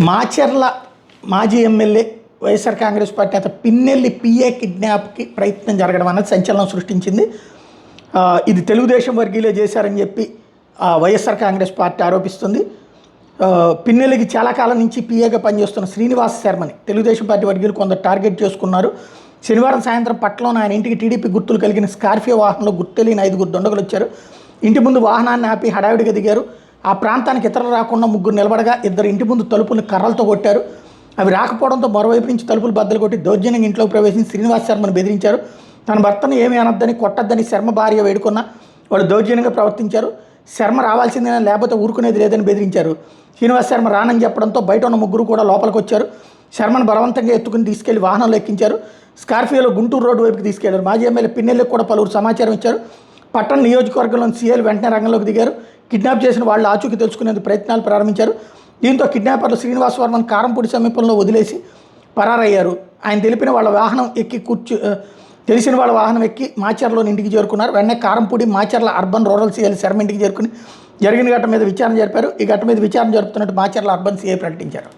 మాచర్ల మాజీ MLA YSR Congress party నేత Pinnelli PA కిడ్నాప్కి ప్రయత్నం జరగడం అన్నది సంచలనం సృష్టించింది. ఇది తెలుగుదేశం వర్గీయులే చేశారని చెప్పి వైఎస్ఆర్ కాంగ్రెస్ పార్టీ ఆరోపిస్తుంది. పిన్నెల్లికి చాలా కాలం నుంచి పిఏగా పనిచేస్తున్న శ్రీనివాస్ శర్మని తెలుగుదేశం పార్టీ వర్గీయులు కొందరు టార్గెట్ చేసుకున్నారు. శనివారం సాయంత్రం పట్నంలో ఆయన ఇంటికి టీడీపీ గుర్తులు కలిగిన స్కార్పియో వాహనంలో గుర్తెలియని 5 దుండగులు వచ్చారు. ఇంటి ముందు వాహనాన్ని ఆపి హడావిడిగా దిగారు. ఆ ప్రాంతానికి ఇతరులు రాకుండా 3 నిలబడగా 2 ఇంటి ముందు తలుపులను కర్రలతో కొట్టారు. అవి రాకపోవడంతో మరోవైపు నుంచి తలుపులు బద్దలు కొట్టి దౌర్జన్యంగా ఇంట్లోకి ప్రవేశించి శ్రీనివాస్ శర్మను బెదిరించారు. తన భర్తను ఏమీ అనొద్దని కొట్టద్దని శర్మ భార్య వేడుకున్న వాళ్ళు దౌర్జన్యంగా ప్రవర్తించారు. శర్మ రావాల్సిందేనా లేకపోతే ఊరుకునేది లేదని బెదిరించారు. శ్రీనివాస్ శర్మ రానని చెప్పడంతో బయట ఉన్న 3 కూడా లోపలికి వచ్చారు. శర్మను బలవంతంగా ఎత్తుకుని తీసుకెళ్లి వాహనంలో ఎక్కించారు. స్కార్పియోలో గుంటూరు రోడ్డు వైపుకి తీసుకెళ్లారు. మాజీ ఎమ్మెల్యే పిన్నెల్లికి కూడా పలువురు సమాచారం ఇచ్చారు. పట్టణ నియోజకవర్గంలోని సీఎల్ వెంటనే రంగంలోకి దిగారు. కిడ్నాప్ చేసిన వాళ్ళు ఆచూకీ తెలుసుకునేందుకు ప్రయత్నాలు ప్రారంభించారు. దీంతో కిడ్నాపర్లు శ్రీనివాస్ వర్మను కారంపూడి సమీపంలో వదిలేసి పరారయ్యారు. ఆయన తెలిసిన వాళ్ళ వాహనం ఎక్కి మాచర్లోని ఇంటికి చేరుకున్నారు. వెంటనే Karampudi Macherla urban rural CL Sharma ఇంటికి చేరుకుని జరిగిన ఘటన మీద విచారణ జరిపారు. ఈ ఘటన మీద విచారణ జరుపుతున్నట్టు మాచర్ల అర్బన్ సీఐ ప్రకటించారు.